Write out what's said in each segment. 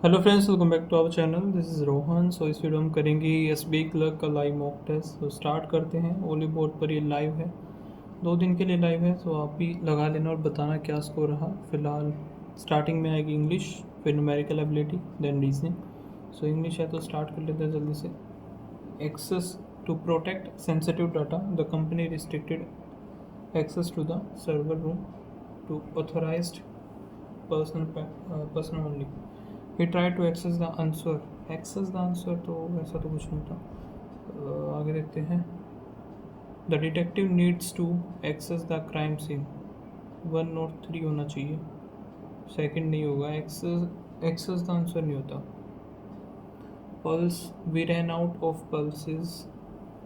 Hello friends, welcome back to our channel. This is Rohan. So इस video हम करेंगे SBI clerk का live mock test. तो start करते हैं। ओली बोर्ड पर ये लाइव है, 2 दिन के लिए लाइव है। सो आप भी लगा लेना और बताना क्या स्कोर रहा। फिलहाल स्टार्टिंग में आएगी इंग्लिश, फिर numerical ability, then reasoning. So English है तो स्टार्ट कर लेते हैं जल्दी से। Access to protect sensitive data, the company restricted access to the server room to authorised person only. He tried to access the answer. Access the answer तो ऐसा तो कुछ नहीं था। आगे देखते हैं। The detective needs to access the crime scene. 1 और 3 होना चाहिए, सेकंड नहीं होगा। access the answer नहीं होता। Pulse, we ran out of pulses.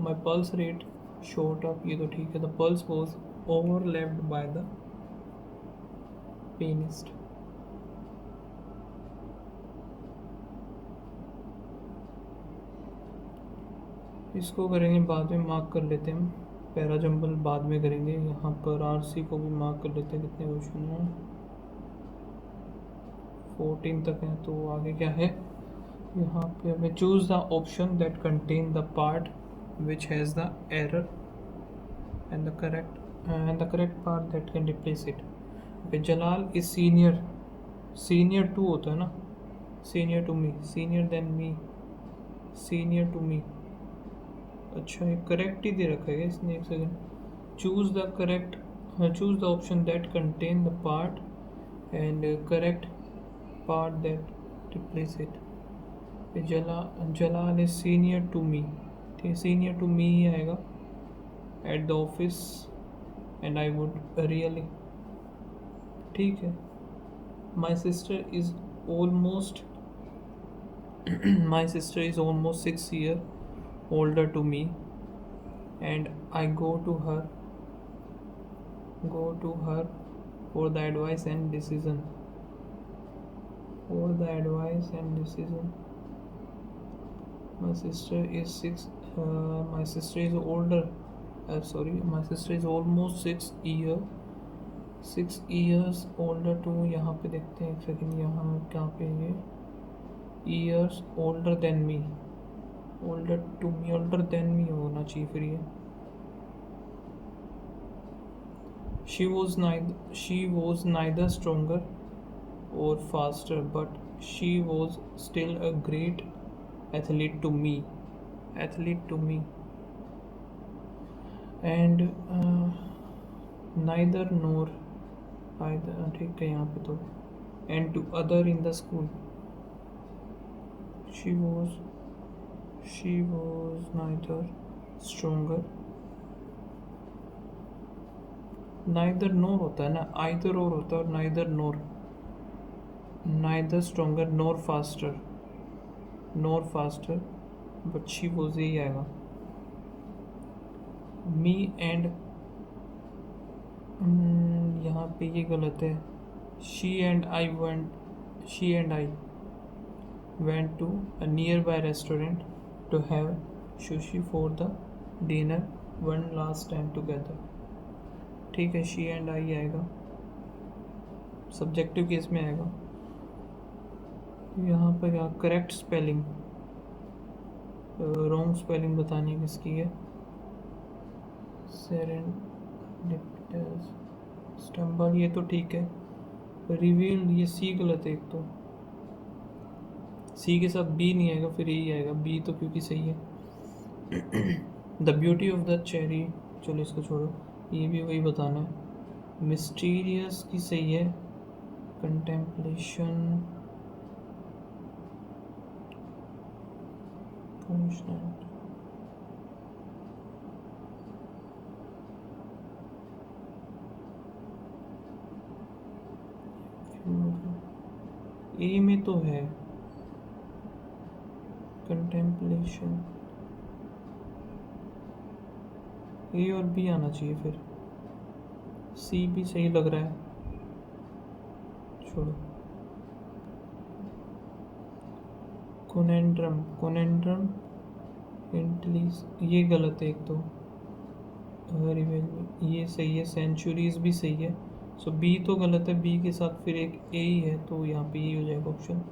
My pulse rate shot up, ये तो ठीक है। The pulse was overlapped by the pianist. इसको करेंगे बाद में, मार्क कर लेते हैं हम। पैरा जंबल बाद में करेंगे। यहाँ पर आरसी को भी मार्क कर लेते हैं। कितने क्वेश्चन हैं? 14 तक हैं। तो आगे क्या है? यहाँ पे हमें choose the option that contain the part which has the error and the correct part that can replace it. Okay, Jalal is senior to होता है ना, senior to me, senior then me, senior to me. अच्छा, ये correct ही दे रखा है इसने। एक second. Choose the option that contain the part and correct part that replace it. Jalal is senior to me, ठीक, सीनियर टू मी ही आएगा। At the office and I would really, ठीक है। My sister is almost my sister is almost 6 years older to me and I go to her for the advice and decision. My sister is my sister is older, my sister is almost 6 years older to, यहाँ पे देखते हैं एक second. यहाँ क्या पे ये years older than me, older than me होना चाहिए फिर ये। she was neither stronger or faster, but she was still a great athlete to me, and neither nor either, ठीक है यहाँ पे तो, and to other in the school। she was neither stronger, neither nor होता है ना, either और होता है, और neither stronger nor faster, but she was यही आएगा। me and यहाँ पे ये गलत है। she and I went to a nearby restaurant to have sushi for the dinner one last time together। ठीक है, she and I आएगा, सब्जेक्टिव केस में आएगा। यहाँ पर क्या करेक्ट स्पेलिंग, रॉन्ग स्पेलिंग बतानी है किसकी है। सेरेंडिपिटस, स्टम्बल, ये तो ठीक है। रिवील, ये सी गलत है एक तो, सी के साथ बी नहीं आएगा, फिर यही आएगा बी तो, क्योंकि सही है। The beauty of the cherry, चलो इसको छोड़ो, ये भी वही बताना है। मिस्टीरियस की सही है। कंटेम्पलेशन, ए में तो है कंटेम्पलेशन, ए और बी आना चाहिए, फिर सी भी सही लग रहा है, छोड़ो। कोनेंड्रम इंटेलिस, ये गलत है एक तो। ये सही है। सेंचुरीज भी सही है। सो बी तो गलत है, बी के साथ फिर एक ए ही है, तो यहाँ पे ये हो जाएगा ऑप्शन।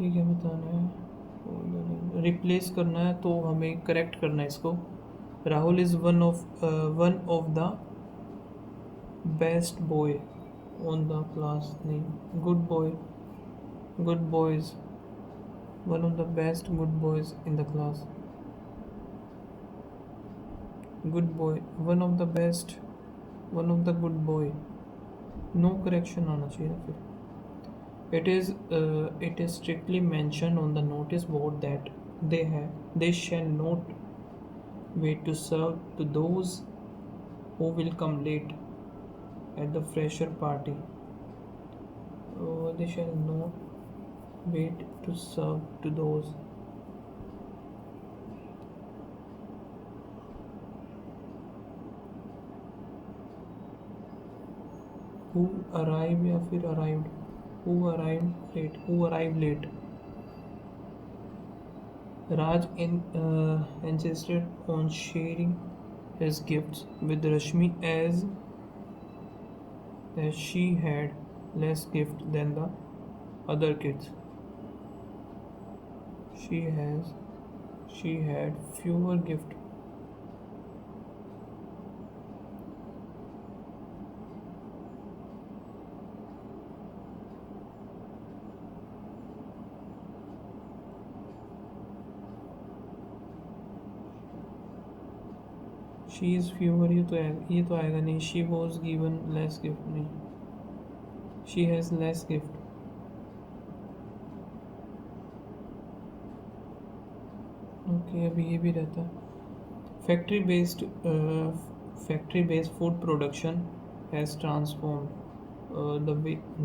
ये क्या बताना है, रिप्लेस करना है तो हमें करेक्ट करना है इसको। Rahul is one of the best boy on the class, नहीं, good boys, one of the best good boys in the class, good boy, one of the best, one of the good boy, no correction आना चाहिए फिर। It is strictly mentioned on the notice board that they shall not wait to serve to those who will come late at the fresher party. They shall not wait to serve to those who arrive या फिर arrived, who arrive late. Raj insisted on sharing his gifts with Rashmi as she had less gift than the other kids. She had fewer gift. She is fewer, ये तो आएगा नहीं। She was given less gift, नहीं, she has less gift. Okay, अभी ये भी रहता है। Factory based food production has transformed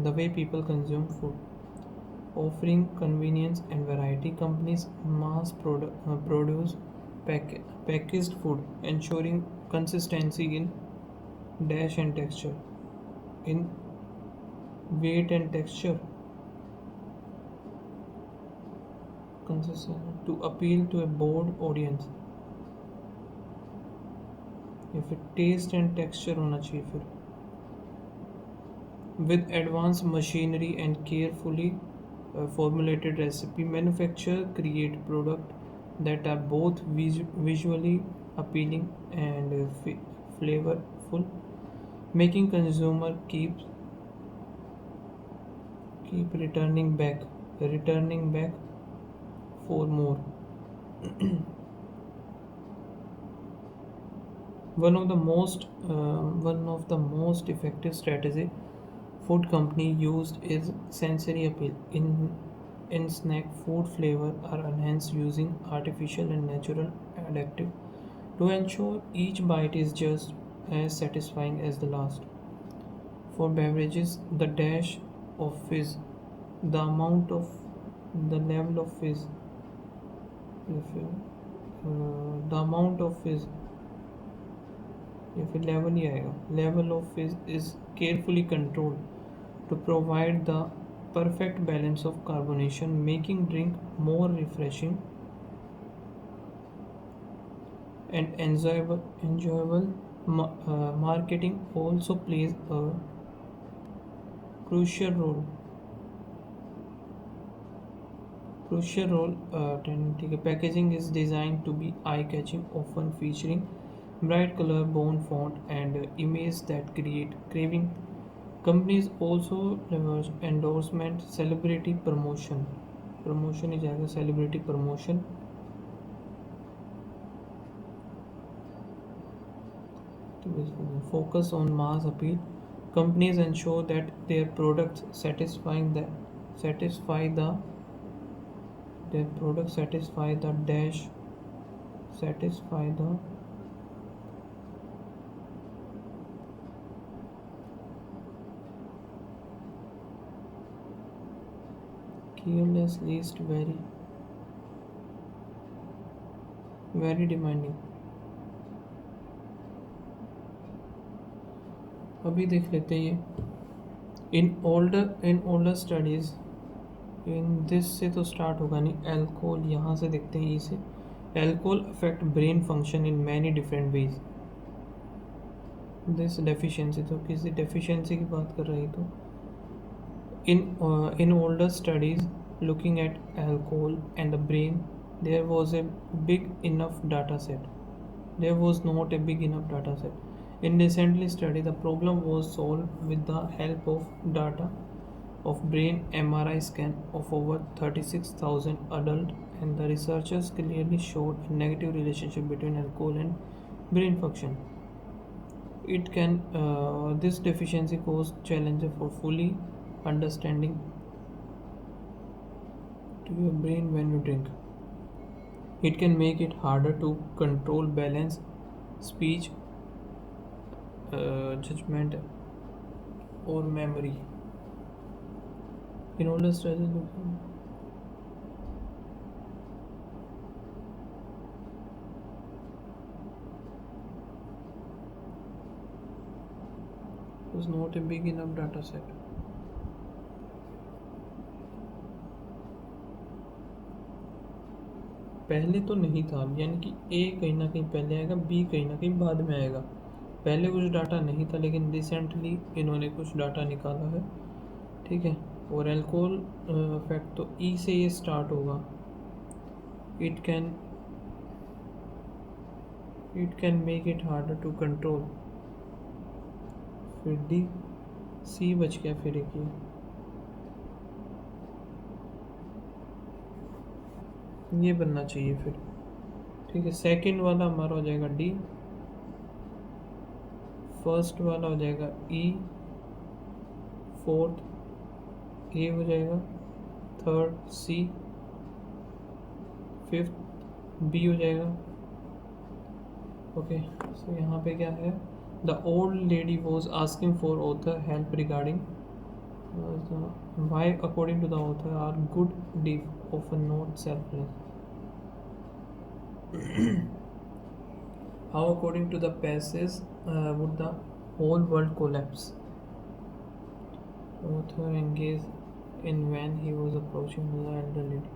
the way people consume food, offering convenience and variety. Companies produce packaged food, ensuring consistency in dash and texture, in weight and texture, consistent to appeal to a broad audience. या फिर test and texture होना चाहिए फिर। with advanced machinery and carefully formulated recipe, manufacturer create product that are both visually appealing and flavorful, making consumer keep returning back for more. One of the most effective strategy food company used is sensory appeal. In snack, food flavor are enhanced using artificial and natural additive to ensure each bite is just as satisfying as the last. For beverages, the dash of fizz, the amount of the level of fizz, the amount of fizz, या फिर level ही आएगा, level of fizz is carefully controlled to provide the perfect balance of carbonation, making drink more refreshing and enjoyable. Marketing also plays a crucial role. ठीक है, packaging is designed to be eye-catching, often featuring bright color, bold font, and image that create craving. Companies also leverage endorsement, celebrity promotion ही जाएगा, celebrity promotion, focus on mass appeal. Companies ensure that their products satisfy the dash, satisfy the careless least very demanding. अभी देख लेते हैं ये in older studies, in this से तो start होगा नहीं, एल्कोहल यहाँ से देखते हैं, इसे alcohol affect brain function in many different ways. This deficiency, तो किसी डेफिशिएंसी की बात कर रही, तो in older studies looking at alcohol and the brain, there was a big enough data set. There was not a big enough data set. In recently study, the problem was solved with the help of data of brain MRI scan of over 36,000 adults, and the researchers clearly showed a negative relationship between alcohol and brain function. It can this deficiency cause challenges for fully understanding to your brain when you drink. It can make it harder to control balance, speech, judgment, or memory. In older studies, was not a big enough data set. पहले तो नहीं था, यानी कि ए कहीं ना कहीं पहले आएगा, बी कहीं ना कहीं बाद में आएगा। पहले कुछ डाटा नहीं था, लेकिन रिसेंटली इन्होंने कुछ डाटा निकाला है, ठीक है। और एल्कोहल फैक्ट तो ई से ये स्टार्ट होगा। It can make it harder to control. फिर डी, सी बच गया, फिर एक ये बनना चाहिए फिर, ठीक है। सेकंड वाला हमारा हो जाएगा डी, फर्स्ट वाला हो जाएगा ई, फोर्थ ए हो जाएगा, थर्ड सी, फिफ्थ बी हो जाएगा। ओके, सो यहाँ पे क्या है, the old lady was asking for author help regarding why according to the author are good deeds often not selfless. How according to the passage would the whole world collapse? Author engaged in when he was approaching the elder lady.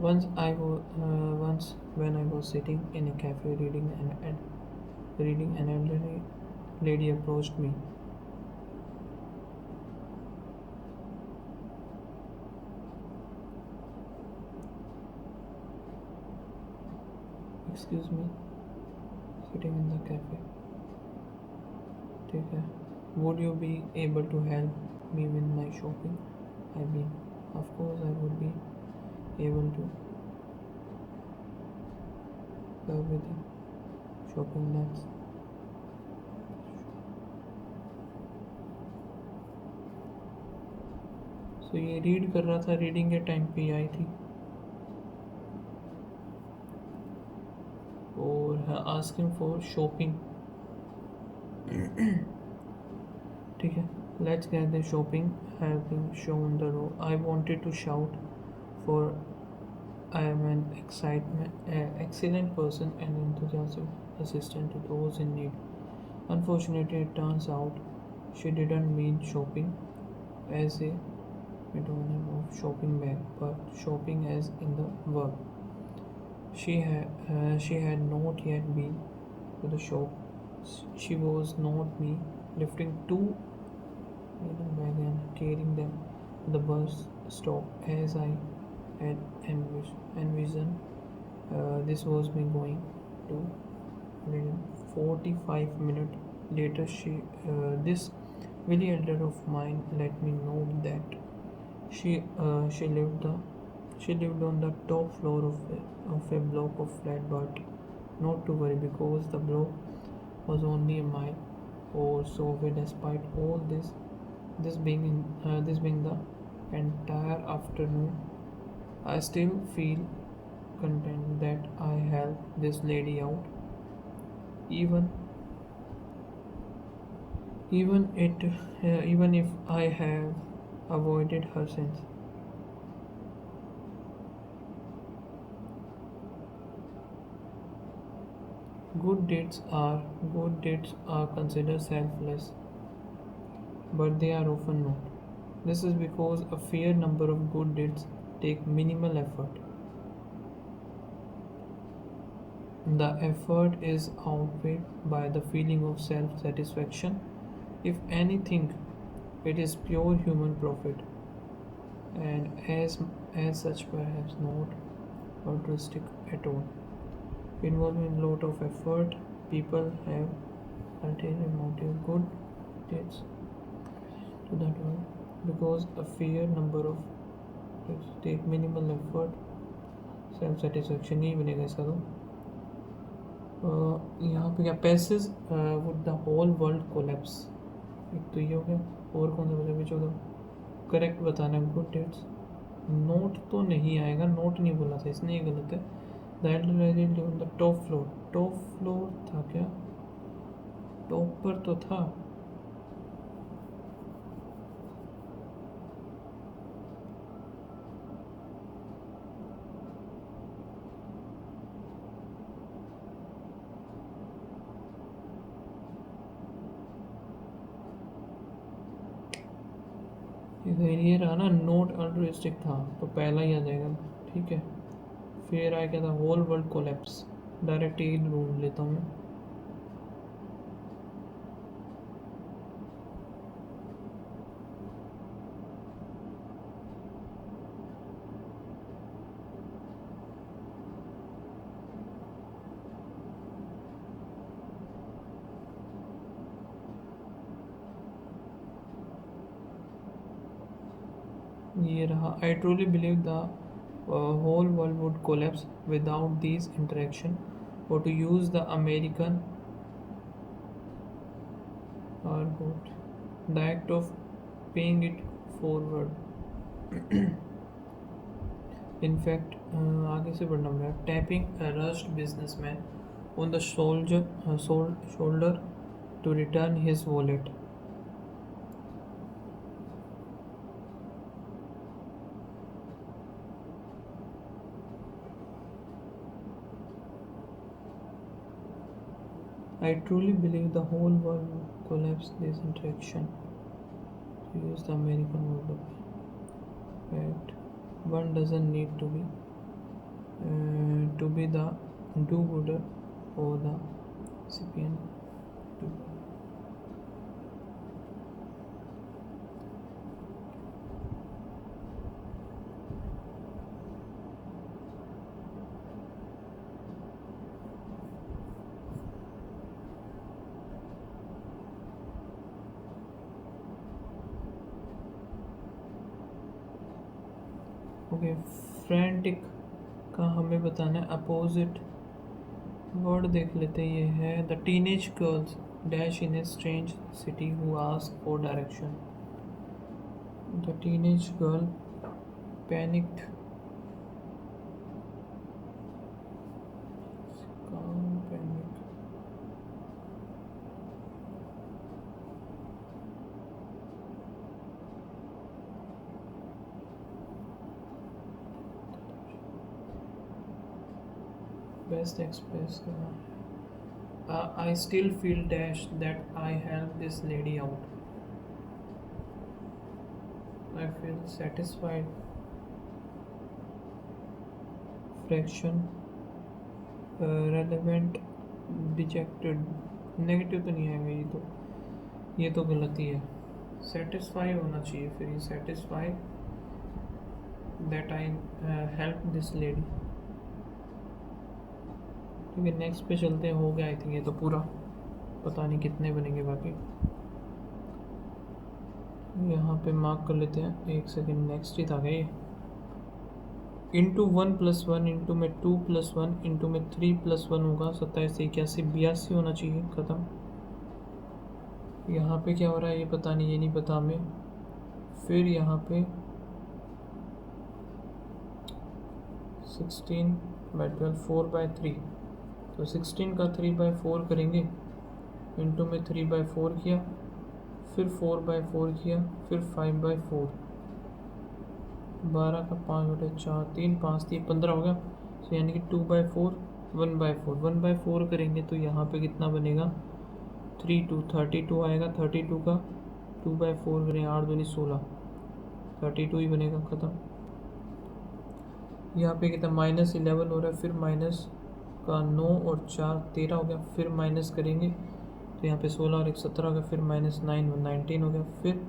Once when I was sitting in a cafe reading, an elderly lady approached me. Excuse me, sitting in the cafe, ठीक है। Would you be able to help me with my shopping? I mean, of course I would be able to help with the shopping next. So ये read कर रहा था, reading के time पे आई थी और आस्किंग फॉर शॉपिंग, ठीक है। Let's get the shopping have been shown the road. I wanted to shout for I am an excellent person and enthusiastic assistant to those in need. Unfortunately, it turns out she didn't mean shopping as a metronym of shopping bag, but shopping as in the verb. She had not yet been to the shop. She was not me lifting two bag and carrying them to the bus stop as I had envisioned. This was me going to 45 minutes later. This Willie elder of mine let me know that she lived on the top floor of a block of flat, but not to worry because the block was only a mile or so away. Despite all this being the entire afternoon, I still feel content that I helped this lady out, even if I have avoided her sins. Good deeds are considered selfless, but they are often not. This is because a fair number of good deeds take minimal effort. The effort is outweighed by the feeling of self satisfaction. If anything, it is pure human profit. and as such perhaps not altruistic at all, involving a lot of effort. People have ulterior motive, good deeds to that world, because a fair number of take minimal effort, self satisfaction ही बनेगा इसका। तो यहाँ पे क्या passage would the whole world collapse, एक तो ये हो गया। और कौन सा बचा भी 14 करेक्ट बताना है गुड डेट्स। नोट तो नहीं आएगा, नोट नहीं बोला था इसने, ये गलत है। The top floor, top floor था क्या, टॉप पर तो था। ये रहा ना, नोट अल्ट्रुइस्टिक था तो पहला ही आ जाएगा, ठीक है। फिर आया क्या था, होल वर्ल्ड कोलैप्स, डायरेक्ट ही ढूंढ लेता हूँ मैं। ये रहा, I truly believe the whole world would collapse without this interaction, और टू यूज़ द अमेरिकन और good the act of paying it forward. In fact आगे से बढ़ना पड़ा, tapping a rushed businessman on the shoulder to return his wallet. I truly believe the whole world would collapse this interaction, to use the American word of fact. One doesn't need to be the do-gooder or the recipient. Okay, frantic का हमें बताना है opposite word, देख लेते हैं। ये है the teenage girls dash in a strange city who ask for direction. The teenage girl panicked, best express करना। I still feel dash that I help this lady out. I feel satisfied, fraction relevant, dejected. Negative तो नहीं आएगा, ये तो गलती है। Satisfy होना चाहिए, फिर ये satisfy that I help this lady. ठीक है, नेक्स्ट पे चलते हैं। हो गया आई थिंक ये तो पूरा, पता नहीं कितने बनेंगे बाकी। यहाँ पे मार्क कर लेते हैं, एक सेकेंड, नेक्स्ट ही था क्या ये। इंटू 1+1 इंटू में 2+1 इंटू में 3+1 होगा 27, 81, 82 होना चाहिए। ख़त्म। यहाँ पे क्या हो रहा है ये पता नहीं, ये नहीं पता हमें। फिर यहाँ पे 16/12 4/3, तो 16 का 3/4 करेंगे, इंटू में 3/4 किया, फिर 4/4 किया, फिर 5/4, 12 का 5/4, 3 5 3 15 हो गया। तो यानी कि 2/4 1/4, 1/4 करेंगे तो यहाँ पे कितना बनेगा, 3 2 32 आएगा। 32 का 2/4 करें, 8 दूनी 16, 32 ही बनेगा। ख़त्म। यहाँ पे कितना -11 हो रहा है, फिर माइनस का 9 और 4 13 हो गया, फिर माइनस करेंगे तो यहाँ पे 16 और 1 17 हो गया, फिर -9 19 हो गया, फिर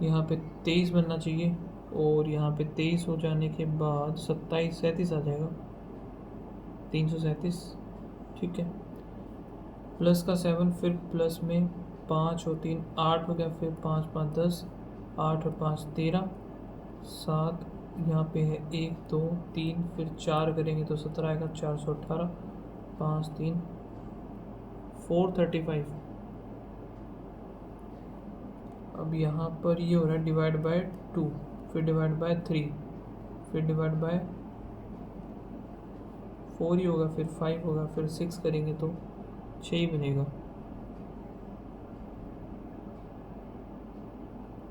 यहाँ पे 23 बनना चाहिए, और यहाँ पे 23 हो जाने के बाद 27 37 आ जाएगा, 337। ठीक है, प्लस का 7, फिर प्लस में 5 और 3 8 हो गया, फिर 5 5 10, 8 और 5 13, 7 यहाँ पे है 1 2 3, फिर 4 करेंगे तो 17 आएगा, 418, 5 3 435। अब यहाँ पर ये हो रहा है डिवाइड बाय 2, फिर डिवाइड बाय 3, फिर डिवाइड बाय 4 ही होगा, फिर 5 होगा, फिर 6 करेंगे तो 6 ही बनेगा।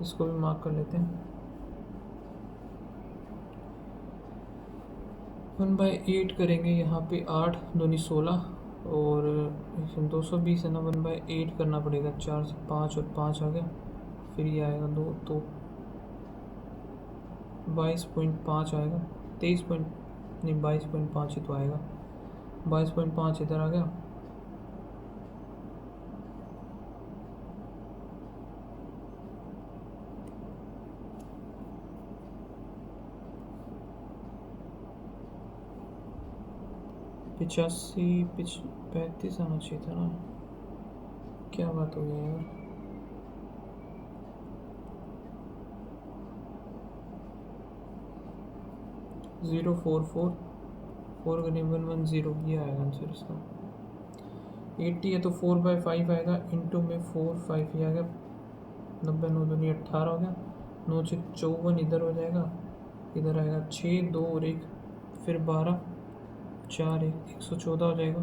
इसको भी मार्क कर लेते हैं। 1/8 करेंगे, यहाँ पे 8 दूनी 16, और 220 है ना, 1/8 करना पड़ेगा, 4 से 5 और 5 आ गया, फिर ये आएगा 2 तो 22.5 आएगा, 23 पॉइंट नहीं 22.5 ही तो आएगा, 22.5 इधर आ गया। पिचासी 35 आना चाहिए था ना, क्या बात हो गई यार। ज़ीरो 4 का 110, ये आएगा आंसर इसका। 80 है तो 4/5 आएगा, इंटू में 4 5 ही आ गया, 90 9 दूनी 18 हो गया, 9 6 54 इधर हो जाएगा, इधर आएगा 6 2 और 1, फिर 12 4 1 114 हो जाएगा।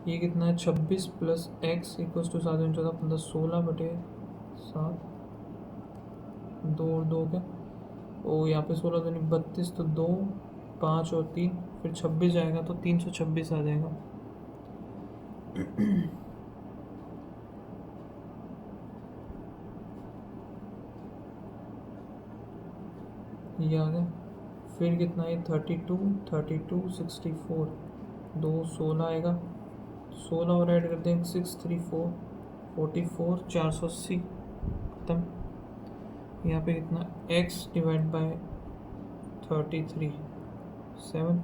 ये कितना है, 26 प्लस एक्स इक्वल्स टू 7 14 15 16 बटे 7, 2 और 2 का, और यहाँ पे 16 दूनी 32, तो 2 5 और 3, फिर 26 आएगा तो 326 आ जाएगा। ये आ गया। फिर कितना है, 32 32 64, 2 16 आएगा, 16 और ऐड कर देंगे 6 3 4 44, 480 खत्म। यहाँ पे कितना, x divide by 33 7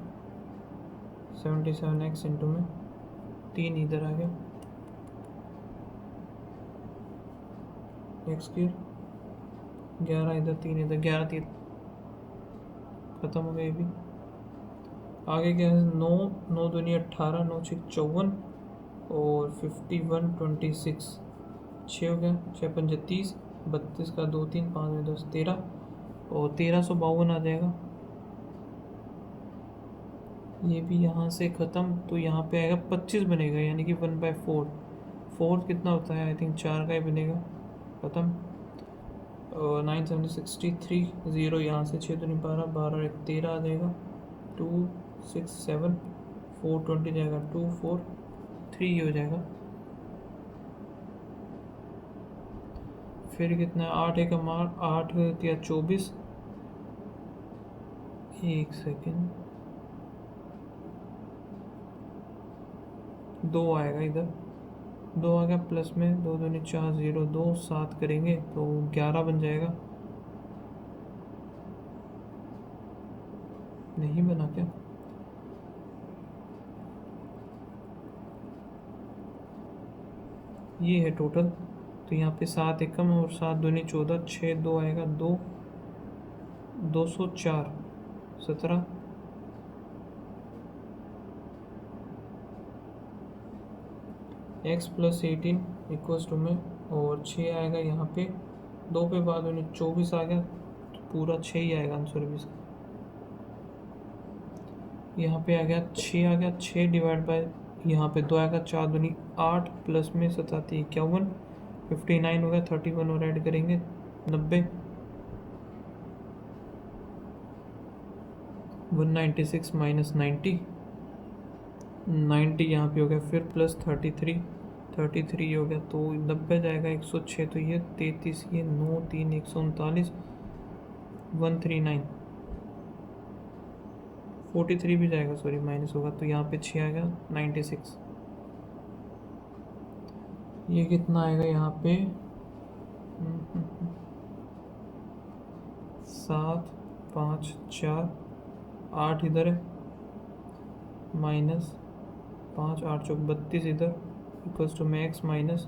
77x into में 3 इधर आ गया, x की 11 इधर 3 इधर, 11 3 खत्म हो गया। ये भी आगे क्या है, 9 9 दूनी 18, 9 6 54, और 51 26, 6 हो गया, 6 5 30, 32 का 2 3 5 में 10 13, और 1352 आ जाएगा। ये भी यहाँ से ख़त्म, तो यहाँ पे आएगा 25 बनेगा, यानी कि 1/4। 4 कितना होता है, आई थिंक 4 का ही बनेगा। ख़त्म। 9 7 63, 0 यहाँ से 6 दूनी 12 12 1 13 आ जाएगा, 2 6 7 4 20 जाएगा, 2 4 3 हो जाएगा। फिर कितना, 8 एक मार 8 या 24, एक सेकेंड, 2 आएगा इधर, 2 आ गया, प्लस में 2 दूनी 4 0 2 7 करेंगे तो 11 बन जाएगा। नहीं बना क्या, ये है टोटल। तो यहाँ पे 7 एकम और 7 दूनी 14, 6 2 आएगा, 2 204 17, x प्लस 18 इक्वल्स टू में, और 6 आएगा यहाँ पे, 2 पे बाद उन्हें 24 आ गया, तो पूरा 6 ही आएगा आंसर भी इसका। यहाँ पे आ गया 6 आ गया, 6 डिवाइड बाय यहाँ पे 2 आएगा, 4 दूनी 8, प्लस में 7 51, 59 हो गया, 31 और ऐड करेंगे 90, 196 माइनस 90 यहाँ पे हो गया, फिर प्लस 33 हो गया, तो 90 जाएगा, 106, तो ये 33, ये 9 3 139, 139 43 भी जाएगा, सॉरी माइनस होगा, तो यहाँ पे 6 आएगा 96। ये कितना आएगा यहाँ पे, 7 5 4 8 इधर है, माइनस 5 8 चौक 32 इधर, इक्वल्स टू मैक्स माइनस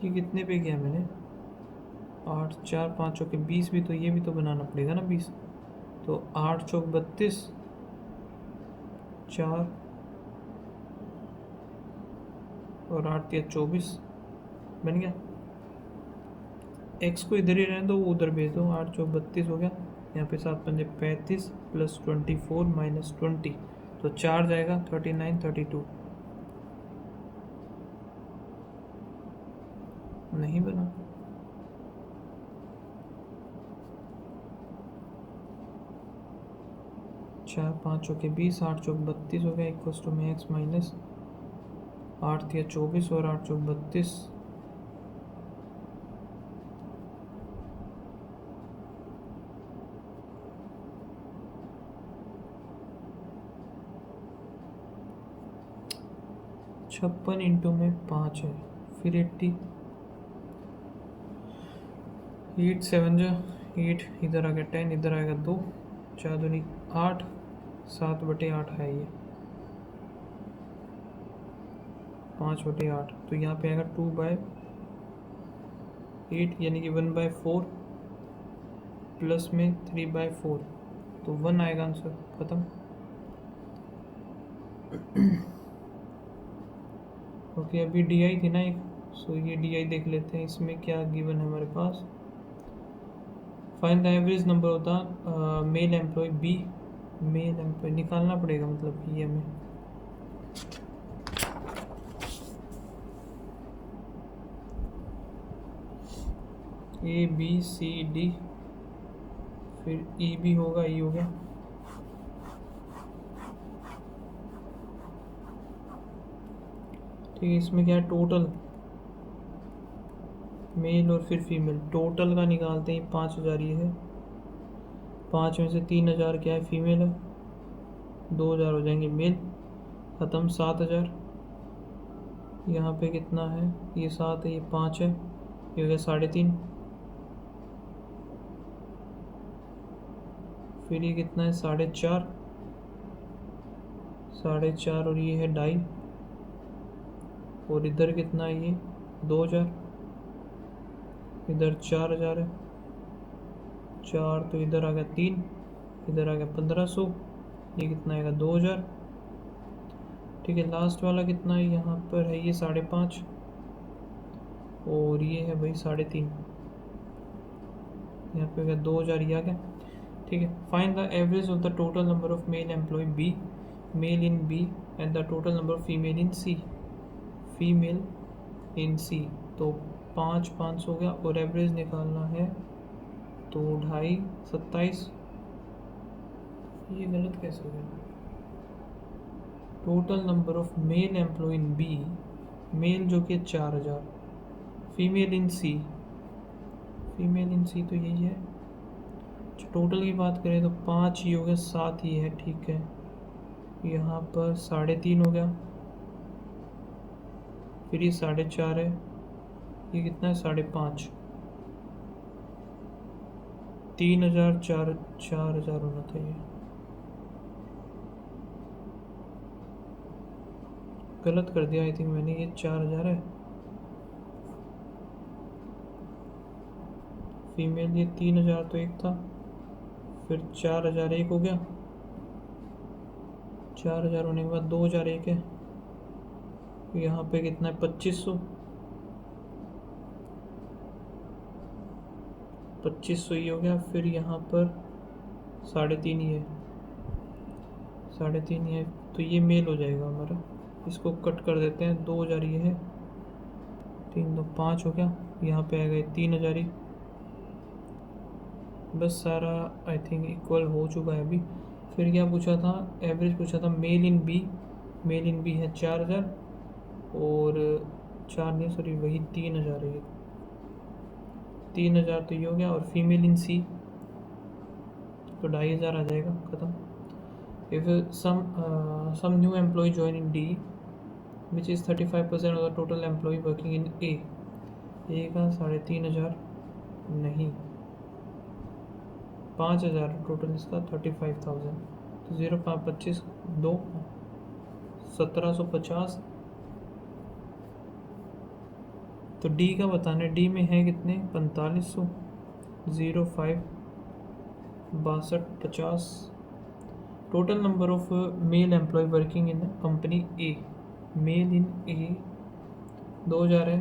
ये कितने पे गया मैंने, 8 4 5 चौके 20 भी, तो ये भी तो बनाना पड़ेगा ना 20, तो 8 चौक 32 4 और 8 या 24 बन गया। एक्स को इधर ही रहने दो, वो उधर भेज दो, 8 चौक 32 हो गया, यहाँ पे 7 पंजे 35 प्लस 24 माइनस 20, तो 4 जाएगा 39 32 नहीं बना। चार 5 चौके 20 8 चौक 32 हो गया, इक्वल्स टू मैक्स माइनस 8 या 24 और 8 चौक 32 56 इंटू में 5 है, फिर 80 8 7 जो 8 इधर आ गया, 10 इधर आएगा 2 4 दूनी 8 7/8 है ये 5/8, तो यहाँ पे आएगा 2/8 यानी कि 1/4 प्लस में 3/4, तो 1 आएगा आंसर, खत्म। ओके अभी डी आई थी ना एक, सो ये डी आई देख लेते हैं, इसमें क्या गिवन है हमारे पास। Find the average number of the male employ B, male employ निकालना पड़ेगा, मतलब कि ये हमें ए बी सी डी, फिर ई भी होगा, ई हो गया, ठीक है। इसमें क्या है, टोटल मेल और फिर फीमेल, टोटल का निकालते हैं, 5000 ये है, 5 में से 3000 क्या है, फीमेल है, 2000 हो जाएंगे मेल, ख़त्म। 7000 यहाँ पे कितना है, ये 7 है, ये 5 है, ये हो गया 3.5, फिर ये कितना है 4.5, 4.5 और ये है 2.5, और इधर कितना है ये 2000, इधर 4000 है, 4 तो इधर आ गया 3, इधर आ गया 1500, ये कितना आएगा 2000, ठीक है। लास्ट वाला कितना है, यहाँ पर है ये 5.5 और ये है भाई 3.5, यहाँ पे गया 2000, ये आ गया, ठीक है। Find the average of the total number of male employ B, male in B and the total number of female in C, female in C, तो 5 हो गया, और एवरेज निकालना है तो 2.5 27, ये गलत कैसे हो गया। Total number of male employ in B, male जो कि 4000, female in C, female in C तो यही है। टोटल की बात करें तो 5 ही हो गया, 7 ही है, ठीक है। यहाँ पर 3.5 हो गया, फिर ये 4.5 है, ये कितना है 5.5, 3000 4,000 होना था, ये गलत कर दिया आई थिंक मैंने, ये 4000 है, फीमेल ये 3000 तो एक था, फिर 4000 एक हो गया, 4000 होने के बाद 2000 एक है, यहाँ पे कितना है 2500 ही हो गया, फिर यहाँ पर 3.5 ही है, 3.5 ही है, तो ये मेल हो जाएगा हमारा, इसको कट कर देते हैं, 2000 ये है, 3 2 5 हो गया, यहाँ पे आएगा 3000 ही, बस सारा आई थिंक इक्वल हो चुका है अभी। फिर क्या पूछा था, एवरेज पूछा था mail in B, male in B है 4000 और 4 नहीं सॉरी वही 3000 है, 3000 तो ये हो गया, और फीमेल इन सी तो 2500 आ जाएगा, ख़त्म। If some new employ join in D which is 35% of the total employ working in A, A का 3,500 नहीं, 5,000 टोटल इसका 35,000, तो 0.25 2 1750। तो डी का बताना है, डी में है कितने 4500, 05 62 50। Total number of male employ working in company A, male in A 2000 है,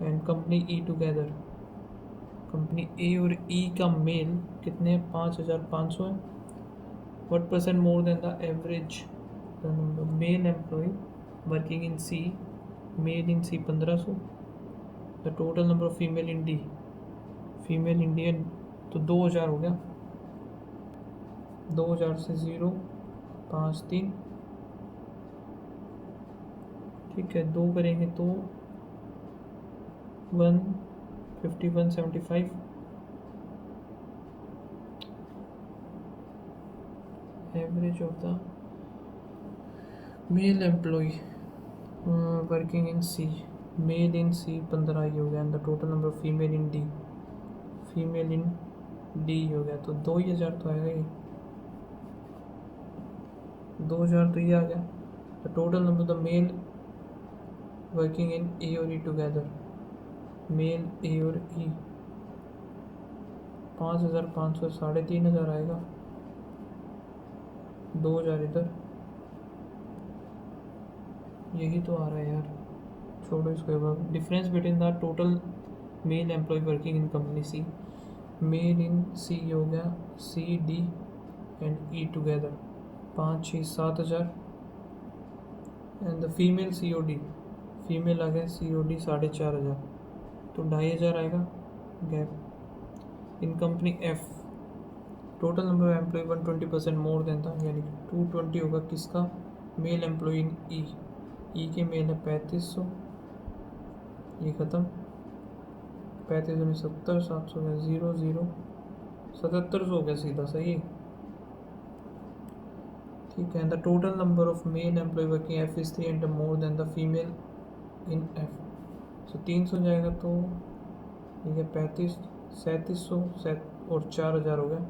and company E together, company A और ई का मेल कितने 5500 है। What percent more than the average the number male employ working in C, male in C 1500, the total number of female in D, female Indian तो 2000 हो गया, 2000 से 0.53, ठीक है, 2 करेंगे तो 150 175, average of the male employ working in C, male in C 15 ही हो गया, and the total number of female in D, female in D हो गया, तो 2000 तो आएगा ये, 2000 तो ये आ गया। The total number of the male working in A और ई टुगेदर, मेल ए और ई 5500, 3500 आएगा, 2000 इधर, यही तो आ रहा है यार, छोड़ो इसको। बाद difference between the total male employ working in company C, male in C हो गया C D and E together 5-6-7 हज़ार, and the female C O D, female आ गया सी ओ डी 4,500, तो 2,500 आएगा गैप। In company F total number of employ 120% more than था, यानी 220 होगा किसका मेल एम्प्लॉय इन ई, ई के मेल है 3500, ये ख़त्म, 35 में 70 700 है 0 7700 हो गया सीधा, सही है, ठीक है। The total number of male employ working F is 3 more than the female in F, so 300 जाएगा, तो ठीक है 35 3700 और 4000 हो गया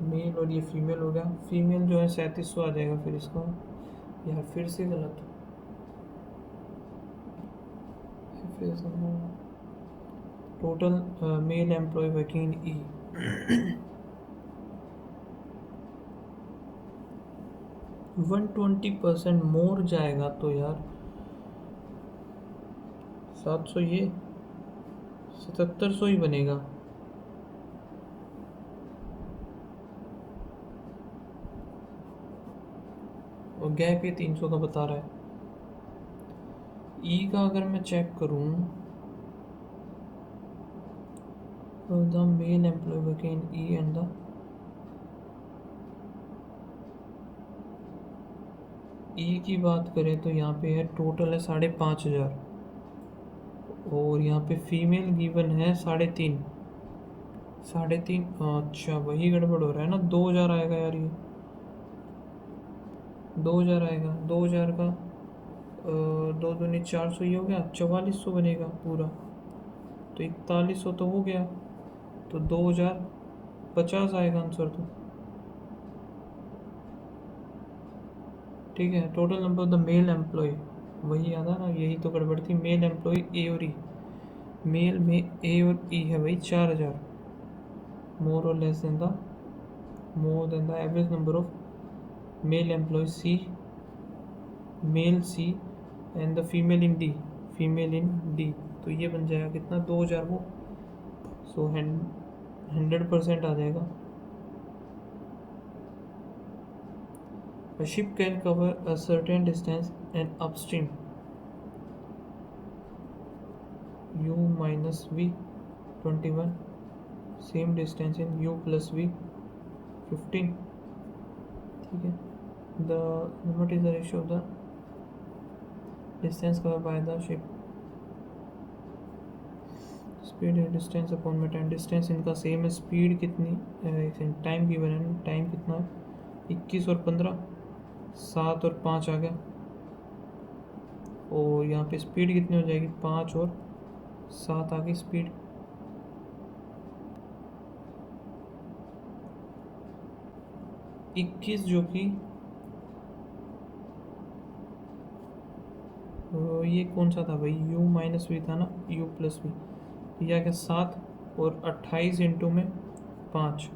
मेल, और ये फीमेल हो गया, फीमेल जो है 3700 आ जाएगा फिर इसका, यार फिर से गलत, total male employ working in E 120% more जाएगा, तो यार 700, ये 7700 ही बनेगा, और गैप ये 300 का बता रहा है। ई का अगर मैं चेक करूं, the male employ working in E and the E की बात करें तो यहाँ पे है टोटल है 5,500, और यहाँ पे फीमेल गिवन है 3.5, 3.5, अच्छा वही गड़बड़ हो रहा है ना, 2000 आएगा यार, ये 2000 आएगा, 2000 का 2 दूनी 400 ही हो गया, 4400 बनेगा पूरा, तो 4100 तो हो गया, तो 2050 आएगा आंसर, तो ठीक है। Total number of the male employ, वही याद है ना, यही तो गड़बड़ थी, मेल एम्प्लॉय ए और ई, मेल में ए और ई है भाई 4000, मोर और less than the more than the average number of male employ C, male C and the female in D, female in D, तो ये बन जाएगा कितना 2000 वो, सो 100% आ जाएगा। A ship can cover a certain distance and upstream u minus v 21, same distance in u plus v 15, ठीक है। The what is the ratio of the distance covered by the ship, speed है distance upon में time, distance इनका same है, speed कितनी, time given है, time कितना है 21 और 15, 7 और 5 आ गया, और यहाँ पे स्पीड कितनी हो जाएगी, 5 और 7 आ गई स्पीड। इक्कीस जो कि ये कौन सा था भाई, u माइनस वी था ना, u प्लस वी, यह क्या 7 और 28 इंटू में 5,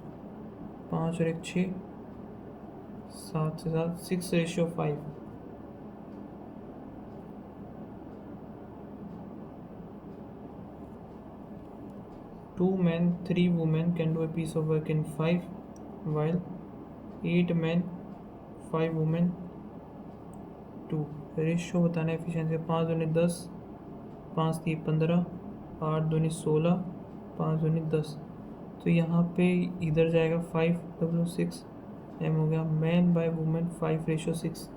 5 और 1 6, 7 से 7 6:5। 2 men 3 women can do a piece of work in 5 while 8 men 5 women 2। Ratio बताना है एफिशिएंसी, 5 दूनी 10, 5 3 15, 8 दूनी 16, 5 दूनी 10। तो यहाँ पे इधर जाएगा 5W6 m हो गया, man by women 5:6।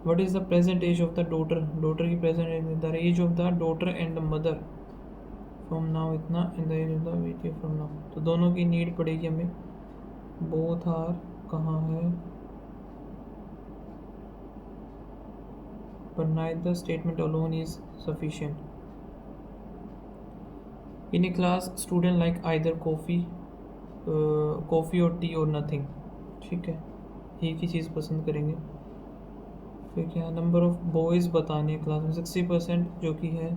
What is the present age of the daughter? Daughter की present age, the age of the daughter and the mother from now इतना and the age of the baby from now। तो दोनों की need पड़ेगी हमें। both are कहाँ है, but neither statement alone is sufficient। In a class, student like either coffee or tea or nothing। ठीक है, एक ही चीज़ पसंद करेंगे। फिर क्या, नंबर ऑफ बॉयज़ बताने हैं क्लास में, 60% जो कि है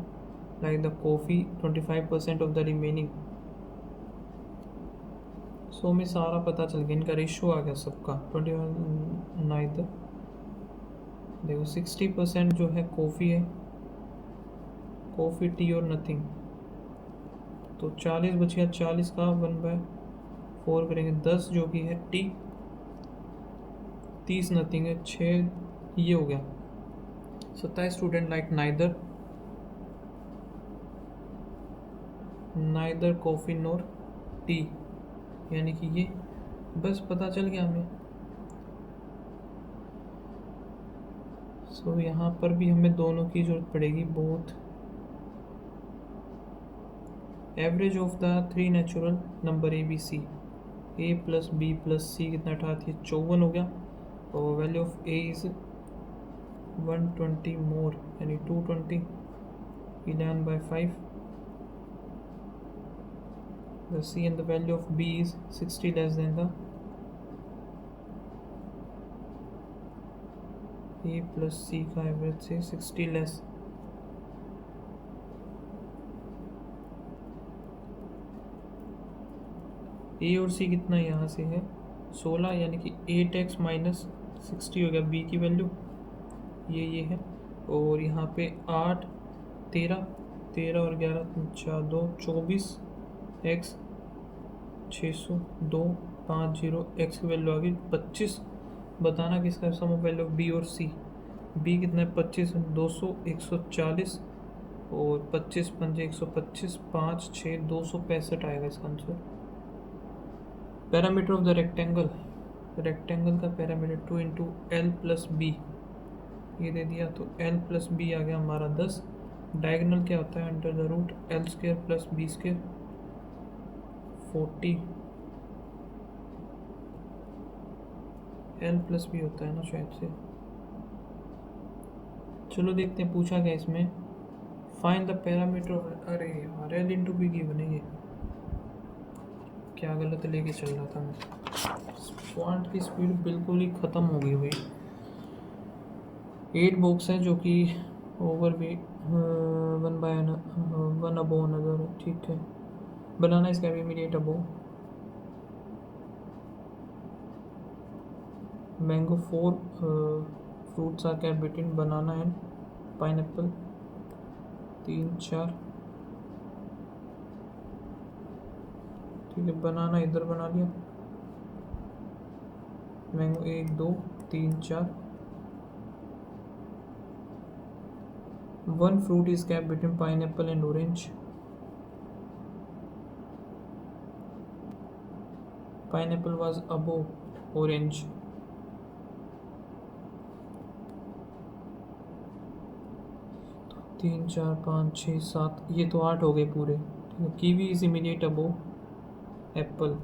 like the coffee, 25% of the remaining. सो में सारा पता चल गया, इनका रेशो आ गया सबका 21 नाइदर। देखो 60% जो है कॉफ़ी है, कॉफ़ी टी और नथिंग, तो 40 बच गया, 40 का 1/4 करेंगे, 10 जो कि है टी, 30 नथिंग है, 6 ये हो गया। 27 स्टूडेंट लाइक नाइदर कॉफ़ी नोर टी, यानी कि ये बस पता चल गया हमें। सो यहाँ पर भी हमें दोनों की ज़रूरत पड़ेगी, both. Average of the 3 natural number A B C, A plus B plus C कितना 58, 54 हो गया। और value of A is 120 more यानी 220, 11/5। The C and the value of B is 60 less than the A plus C का average से 60 less. A और C कितना यहाँ से है 16, यानी कि 8x माइनस 60 हो गया B की वैल्यू, ये है। और यहाँ पे 8 13 13 और 11 4 2 24 x 600 2 50 x की वैल्यू आ गई 25। बताना किसका सम ऑफ वैल्यू ऑफ बी और सी। बी कितना है 25, 200 140 और 25 पंजे 125, 5 6 265 आएगा इसका answer. Perimeter of the rectangle, rectangle का perimeter 2 into L plus B, ये दे दिया तो एल प्लस बी आ गया हमारा 10। डायगोनल क्या होता है, under the root L square plus B square 40, L plus B होता है ना शायद से। चलो देखते हैं पूछा क्या इसमें, फाइंड द पैरामीटर। अरे यार एल इंटू बी की बनेगी, क्या गलत लेके चल रहा था मैं। फॉन्ट की स्पीड बिल्कुल ही ख़त्म हो गई भाई। 8 बॉक्स है जो कि ओवर भी 1/1 अबो नज़र, ठीक है। बनाना इसका immediate above. Mango 4 fruits are kept between banana and pineapple 3 4, ठीक है। बनाना इधर बना लिया, mango 1 2 3 4। 1 fruit is kept between pineapple and orange, pineapple was above orange। तीन 4 5 6 7, ये तो 8 हो गए पूरे, ठीक है। Kiwi is immediate above apple,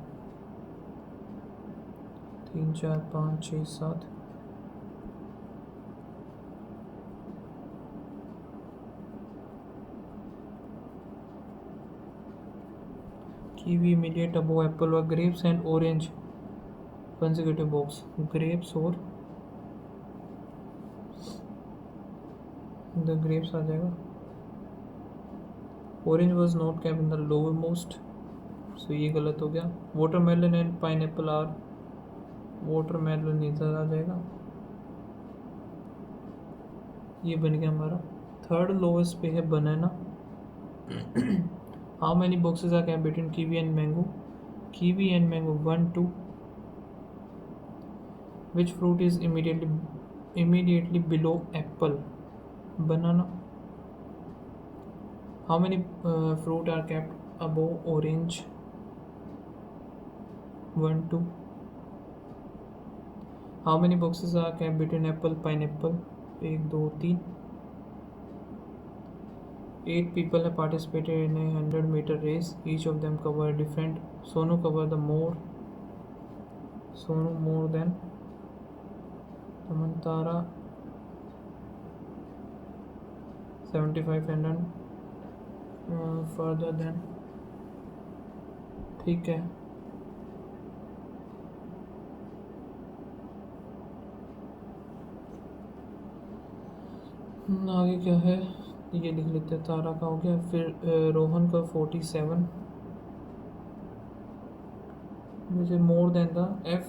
3 4 5 6 7। Kiwi immediate above apple और grapes and orange consecutive box. Grapes और द ग्रेप्स आ जाएगा। Orange was not kept in the lower most, so ये गलत हो गया। Watermelon and pineapple are, watermelon इधर आ जाएगा, ये बन गया हमारा। थर्ड लोवेस्ट पे है banana. How many boxes are kept between kiwi and mango? Kiwi and mango 1 2। Which fruit is immediately below apple? Banana. How many fruit are kept above orange? 1 2। How many boxes are kept between apple pineapple? 1 2 3। 8 people have participated in a 100-meter race. Each of them cover different. Sonu cover the more. Sonu more than Tamantara 75 and further than। ठीक है, आगे क्या है ये लिख लेते हैं। तारा का हो गया। फिर रोहन का 47, which is more than the F,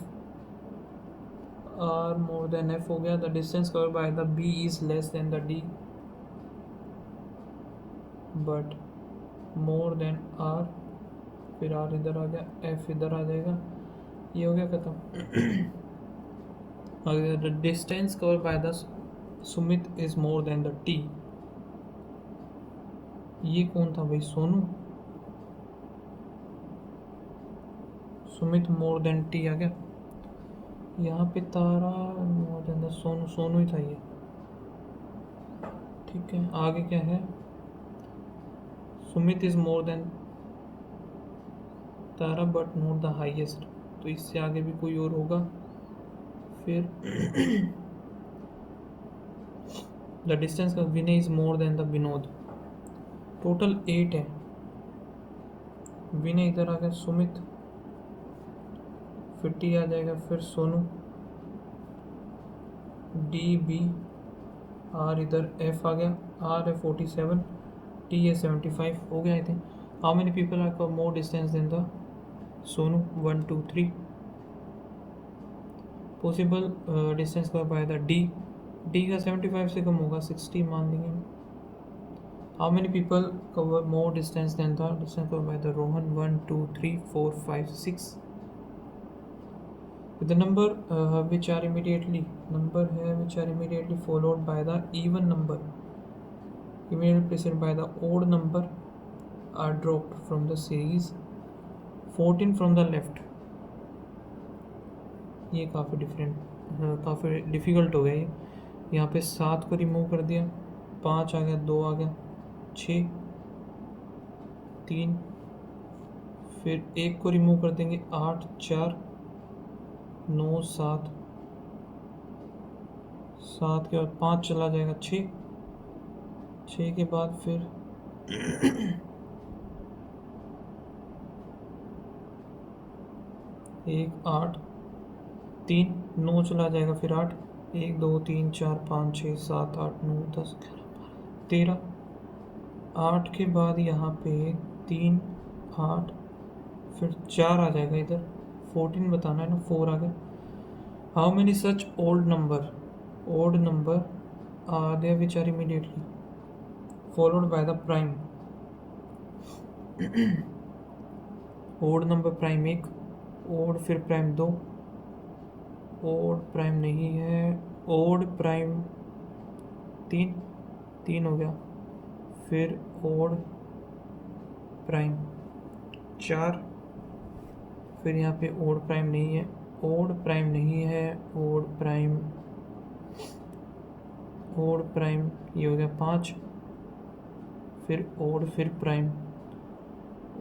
R more than F हो गया। The distance cover by the B is less than the D but more than R. फिर आर इधर आ गया, एफ इधर आ जाएगा, ये हो गया खत्म। आगे the distance cover by the Sumit is more than the T. ये कौन था भाई? Sonu. Sumit more than T आ गया। यहाँ पे Tara more than the Sonu, Sonu ही था ये। ठीक है, आगे क्या है? Sumit is more than Tara but not the highest, तो इससे आगे भी कोई और होगा। फिर द डिस्टेंस का Vinay is more than the Vinod. Total 8 है। विनय इधर आ गया, सुमित, फिर टी आ जाएगा, फिर सोनू, डी बी, आर इधर एफ आ गया, आर है 47, टी है 75 हो गया I think. How many people are cover more distance than the Sonu? 1 2 3। Possible distance cover by the D, D का 75 से कम होगा, 60 मान लेंगे। How many people cover more distance than the distance cover by the Rohan? 1 2 3 4 5 6। The number which are immediately followed by the even number immediately preceded by the odd number are dropped from the series। 14 from the left, ये काफ़ी difficult हो गया ये। यहाँ पे 7 को remove कर दिया, 5 आ गया, 2 आ गया, 6 3, फिर 1 को रिमूव कर देंगे, 8 4 9 7, 7 के बाद 5 चला जाएगा, 6 के बाद फिर 1 8 3 9 चला जाएगा, फिर 8 1 2 3 4 5 6 7 8 9 10 11 13। 8 के बाद यहाँ पे 3 8 फिर 4 आ जाएगा इधर, 14 बताना है ना, 4 आ गया। How many such odd number are there which are immediately followed by the prime? Odd number prime 1, odd फिर प्राइम 2, ओड प्राइम नहीं है, ओड प्राइम 3 हो गया, फिर ओड प्राइम 4, फिर यहाँ पे ओड प्राइम नहीं है, ओड प्राइम ये हो गया 5, फिर ओड फिर प्राइम,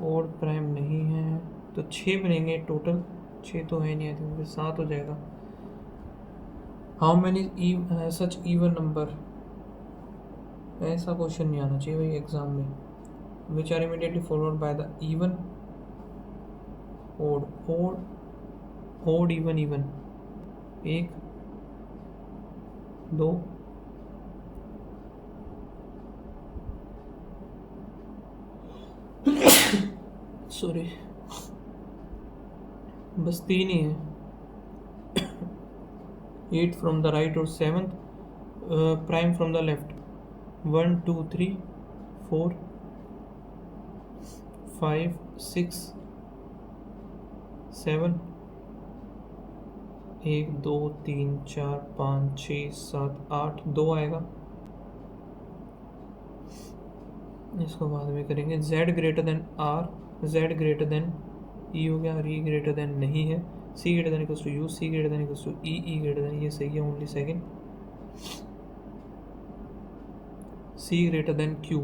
ओड प्राइम नहीं है, तो 6 बनेंगे टोटल। 6 तो है नहीं, आई थिंक फिर 7 हो जाएगा। How many such even number, ऐसा क्वेश्चन नहीं आना चाहिए भाई एग्जाम में। Which are immediately followed by the even, odd odd odd even even, 1 2 sorry, बस 3 ही है। 8 फ्रॉम द राइट और 7th prime from the left. 1 2 3 4 5 6 7, 1 2 3 4 5 6 7 8, 2 आएगा। इसको बाद में करेंगे। Z greater than R, Z greater than E हो गया, और E ग्रेटर देन नहीं है। C greater than equals to U, C greater than equals to E, E greater than, ये सही है, only second. C greater than Q,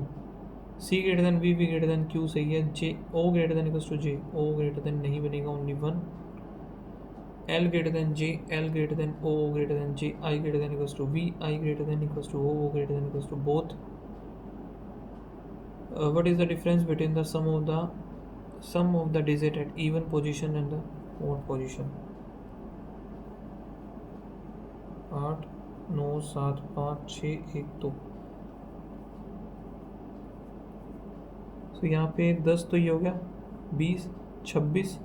C greater than V, V greater than Q सही है। J, O greater than equals to J, O greater than नहीं बनेगा, only 1। L greater than J, L greater than O, O greater than J, I greater than equals to V, I greater than equals to O, O greater than equals to both. What is the difference between the sum of the digit at even position and the odd position? 8 9 7 5 6 1 2। तो यहाँ पे 10 तो ये हो गया, 20 26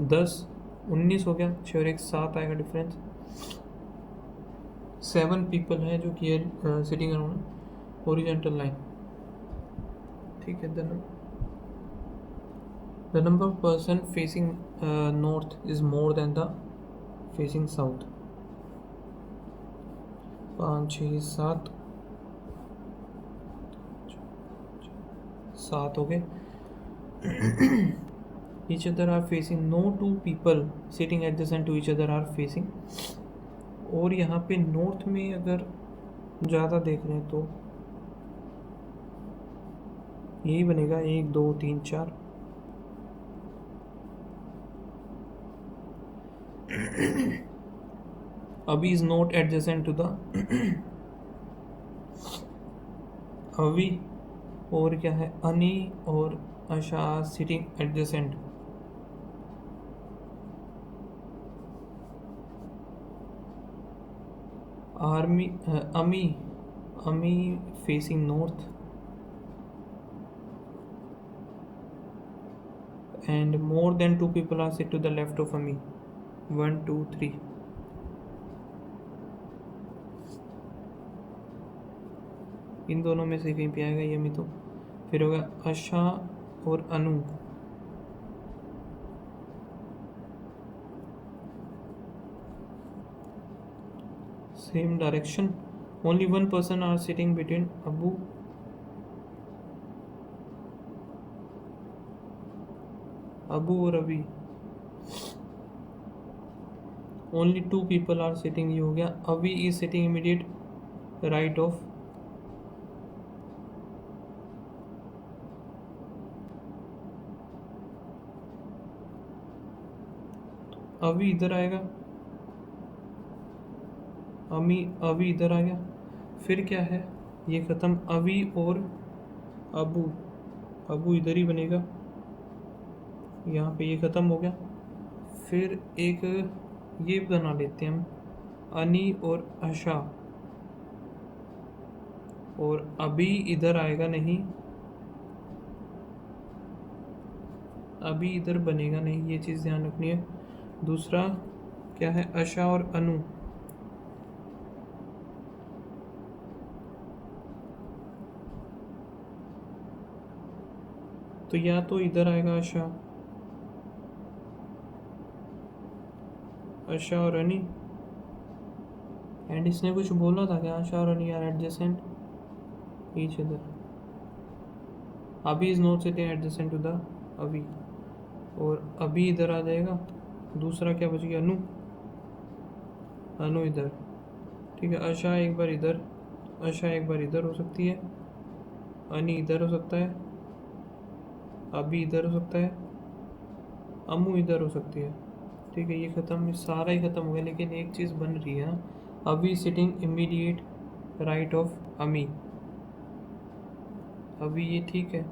10 19 हो गया, 6 और 1 7 आएगा डिफरेंस। 7 पीपल हैं जो कि सिटिंग अराउंड हॉरिजॉन्टल लाइन, ठीक है। The number of person facing north is more than the facing south। 5 6 7 7 हो गए। each other are facing, no two people sitting adjacent to each other are facing। और यहाँ पे नॉर्थ में अगर ज़्यादा देख रहे हैं तो यही बनेगा, 1 2 3 4। Abhi is not adjacent to the Abhi, और क्या है, अनी और Asha sitting adjacent. Ami facing north, and more than 2 people are sit to the left of Ami। 1 2 3। इन दोनों में से कहीं पे आएगा ये अमी, तो फिर होगा आशा और Anu. Same direction, only 1 person are sitting between Abu और Abhi. Only 2 people are sitting, ये हो गया। अभी is sitting immediate right of अभी, इधर आएगा अभी इधर आ गया। फिर क्या है, ये ख़त्म, अभी और अबू इधर ही बनेगा, यहाँ पे ये ख़त्म हो गया। फिर एक ये बना लेते हैं हम, अनी और आशा, और अभी इधर आएगा नहीं, अभी इधर बनेगा नहीं, ये चीज़ ध्यान रखनी है। दूसरा क्या है, आशा और अनु, तो या तो इधर आएगा आशा और अनी, एंड इसने कुछ बोला था कि आशा और Ani are adjacent each other. Abhi is not sitting adjacent to the Abhi, और अभी इधर आ जाएगा। दूसरा क्या बच गया, अनु इधर, ठीक है। आशा एक बार इधर, आशा एक बार इधर हो सकती है, अनी इधर हो सकता है, अभी इधर हो सकता है, अमू इधर हो सकती है। ठीक है, ये ख़त्म, ये सारा ही ख़त्म हो गया, लेकिन एक चीज़ बन रही है ना, अभी सिटिंग इमीडिएट राइट ऑफ अमी। अभी ये ठीक है।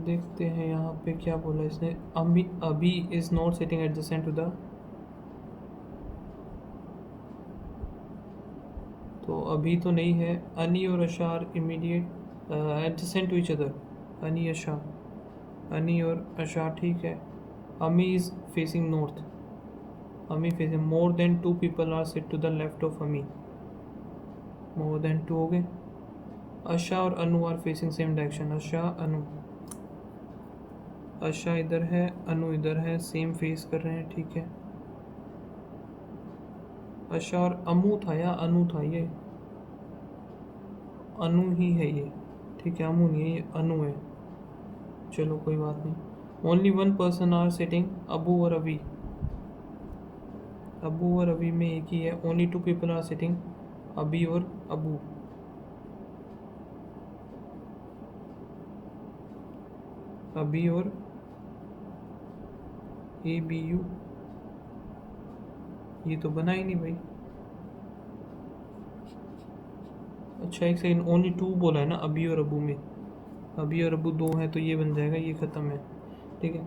देखते हैं यहाँ पे क्या बोला इसने। Abhi is not sitting adjacent to the, तो अभी तो नहीं है। अनी और Asha are immediate adjacent to each other. Ani Asha, Ani और अशा, ठीक है। Ami is facing north, Ami facing, more than 2 people are sit to the left of Ami, more than 2 हो गए। अशा और Anu are facing same direction, Asha Anu, अशा इधर है, अनु इधर है, सेम फेस कर रहे हैं, ठीक है। अशा और अमू था या अनु था, ये अनु ही है ये, ठीक है, अमू नहीं है ये, अनु है। चलो कोई बात नहीं। Only 1 person are sitting, Abu और अभी, अबू और अभी में एक ही है। ओनली 2 पीपल आर सिटिंग, अभी और अबू। अभी और ABU, ये तो बना ही नहीं भाई। अच्छा एक सेकंड, ओनली 2 बोला है ना अभी और अबू में, अभी और अबू 2 हैं तो ये बन जाएगा, ये ख़त्म है, ठीक है।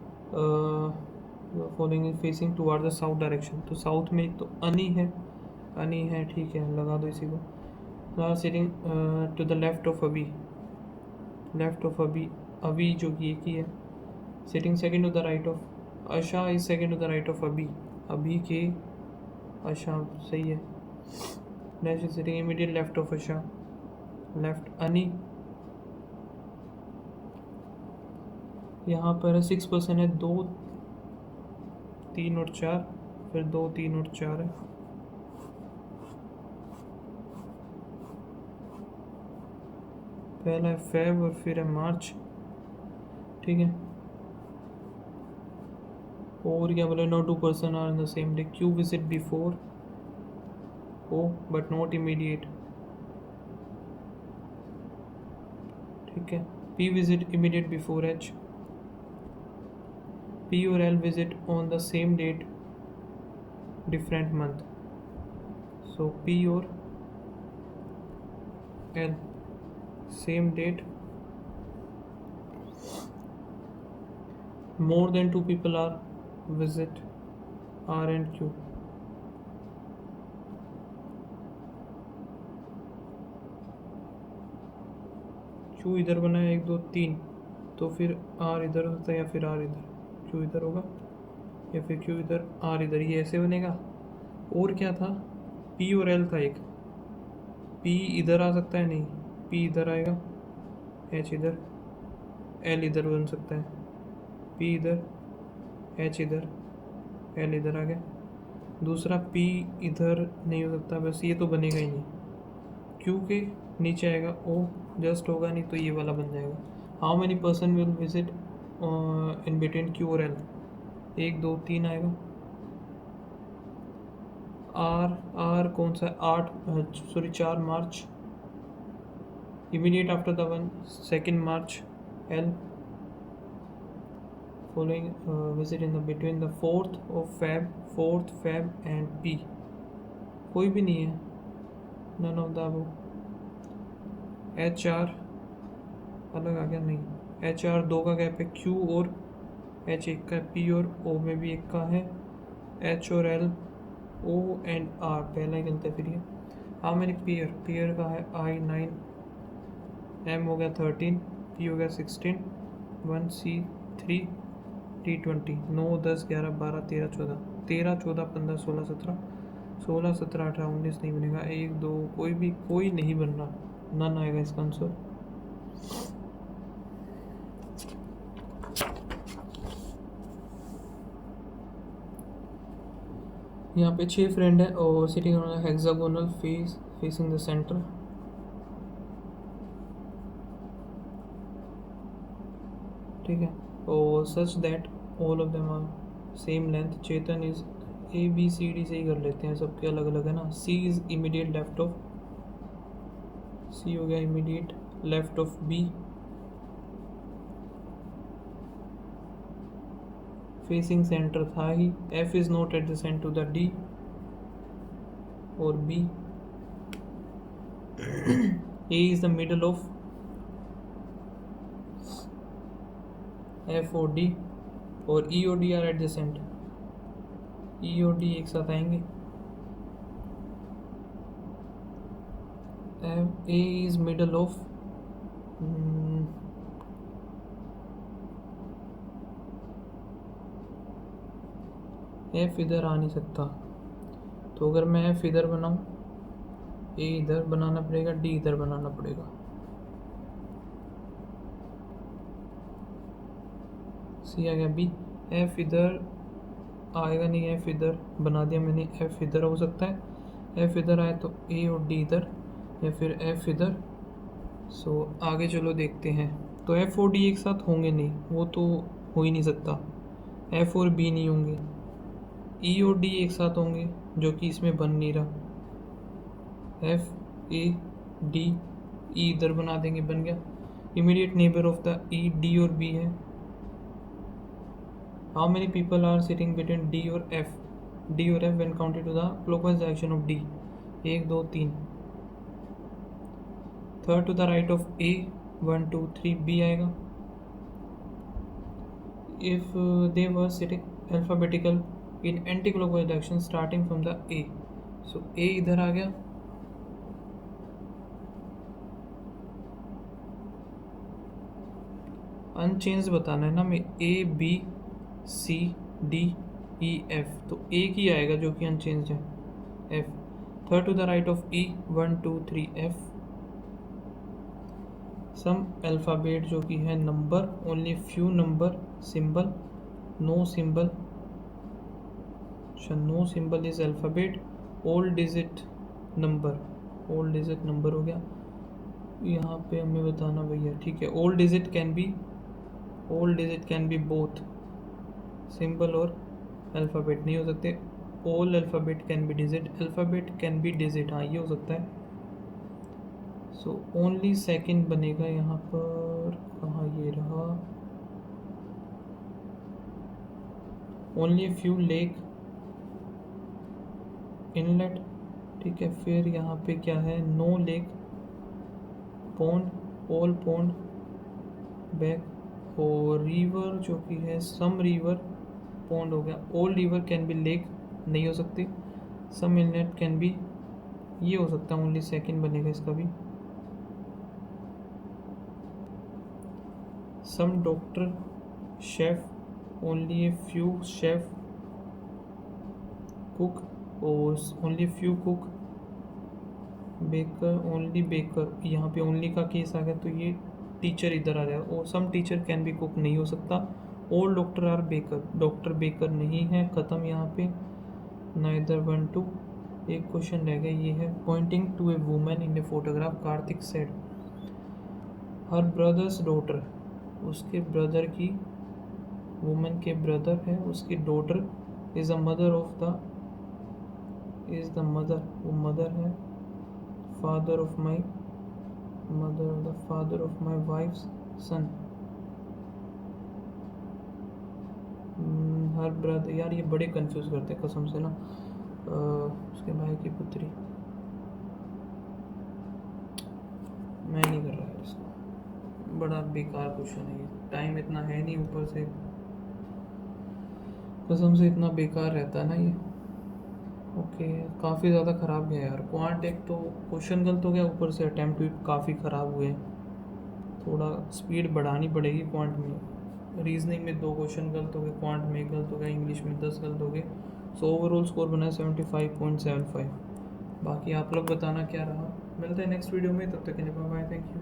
Following is facing toward the south direction, तो साउथ में एक तो अनी है, ठीक है, लगा दो इसी को। Sitting to the left of Abhi, left of Abhi, Abhi जो कि एक ही है। Sitting second to the right of Asha, is second to the right of Abhi के अशा, सही है। Next is sitting immediate left of Asha, left Ani. यहाँ पर 6% है, 2 3 और 4, फिर 2 3 और 4 है। पहला है फेब और फिर है मार्च, ठीक है। और क्या बोले, no 2 person are in the same day, Q visit before O but not immediate, ठीक है। P visit immediate before H, P और L visit on the same date, different month. So P और L same date, more than 2 people are visit R and Q. Q इधर बना है 1 2 3, तो फिर R इधर होता है या फिर R इधर, Q इधर होगा या फिर Q इधर R इधर, ये ऐसे बनेगा। और क्या था, P और L था एक, P इधर आ सकता है, नहीं P इधर आएगा, H इधर, L इधर बन सकता है, P इधर, H इधर, L इधर आ गया। दूसरा P इधर नहीं हो सकता, बस ये तो बनेगा ही नहीं। Q के नीचे आएगा O, जस्ट होगा नहीं तो ये वाला बन जाएगा। How many person will visit in between Q और L, 1 2 3 आएगा। R कौन सा, 4 March, immediate after the 2 March. L following visit in the between the 4th Feb and P, कोई भी नहीं है, none of the above। HR अलग आ गया, नहीं HR 2 का गैप है, Q और H 1 का है, P और O में भी 1 का है, H और L, O एंड R पहला ही गलत है फिर ये। हाउ मैनी पेयर का है I 9, M हो गया 13, P हो गया 16, 1 C 3, T 20, 9 10 11 12 13 14 15 16 17 18 19 नहीं बनेगा, 1 2 कोई नहीं बन रहा, नन आएगा इसका आंसर। यहाँ पे 6 फ्रेंड है और sitting on hexagonal facing the centre, ठीक है। और such that all of them are same length. Chetan is ABCD से ही कर लेते हैं, सबके अलग अलग है ना। C is immediate left of, C हो गया immediate left of B, facing centre था ही. F is not adjacent to the D or B. A is the middle of F और D, और E और D are adjacent. E और D एक साथ आएंगे. A is middle of F इधर आ नहीं सकता, तो अगर मैं F इधर बनाऊं, A इधर बनाना पड़ेगा, D इधर बनाना पड़ेगा. C आ गया. B. F इधर आएगा नहीं, F इधर बना दिया मैंने, F इधर हो सकता है. F इधर आए तो A और D इधर, या फिर F इधर. सो आगे चलो देखते हैं. तो F और D एक साथ होंगे नहीं, वो तो हो ही नहीं सकता. F और B नहीं होंगे. E और D एक साथ होंगे, जो कि इसमें बन नहीं रहा. F A D, E इधर बना देंगे, बन गया. Immediate neighbour of the E D और B है. How many people are sitting between D और F? D और F when counted to the clockwise direction of D. 1 2 3. Third to the right of A 1 2 3 B आएगा. If they were sitting alphabetical in anticlockwise direction starting from the A. So A इधर आ गया. Unchange बताना है ना मैं. A B C D E F, तो एक ही आएगा जो कि अनचेंज है, F. Third to the right of E 1 2 3 F. Some alphabet जो कि है number, only few number, symbol, no symbol. No symbol is alphabet. All digit number, all digit number हो गया. यहाँ पे हमें बताना भैया, ठीक है. All digit can be both symbol और अल्फ़ाबेट, नहीं हो सकते. All alphabet can be digit, alphabet can be digit, हाँ ये हो सकता है. सो ओनली सेकंड बनेगा यहाँ पर. कहाँ ये रहा. ओनली फ्यू लेक इनलेट, ठीक है. फिर यहाँ पे क्या है, no lake, pond, all pond, back. और रिवर जो कि है सम रिवर, पॉन्ड हो गया. All river can be lake, नहीं हो सकती. सम इनलेट कैन बी, ये हो सकता है. ओनली सेकंड बनेगा इसका भी. Some doctor, chef, only a few chef, cook, और only few cook, baker, only baker. यहाँ पे ओनली का केस आ गया, तो ये टीचर इधर आ जाएगा. और some teacher can be cook, नहीं हो सकता. All doctor are baker, doctor baker नहीं है, ख़त्म यहाँ पे. नाइदर 1 2. एक क्वेश्चन रह गया, ये है. Pointing to a woman in a photograph, Kartik said her brother's daughter, उसके ब्रदर की, वुमन के ब्रदर है, उसकी daughter is the mother of the, is the mother, वो मदर है. Father of my mother, the father of my wife's son. Her brother, यार ये बड़े कंफ्यूज करते हैं कसम से ना. उसके भाई की पुत्री, मैं नहीं कर रहा है इसको, बड़ा बेकार क्वेश्चन है ये. टाइम इतना है नहीं, ऊपर से कसम से इतना बेकार रहता है ना ये. ओके, काफ़ी ज़्यादा ख़राब गया यार. क्वांट एक तो क्वेश्चन गलत हो गया, ऊपर से अटैम्प्ट भी काफ़ी ख़राब हुए. थोड़ा स्पीड बढ़ानी पड़ेगी क्वांट में. रीजनिंग में 2 क्वेश्चन गलत हो गए, क्वांट में गलत हो गया, इंग्लिश में 10 गलत हो गए. सो ओवरऑल स्कोर बना है 75.75. बाकी आप लोग बताना क्या रहा. मिलते हैं नेक्स्ट वीडियो में, तब तक के लिए बाय बाय, थैंक यू.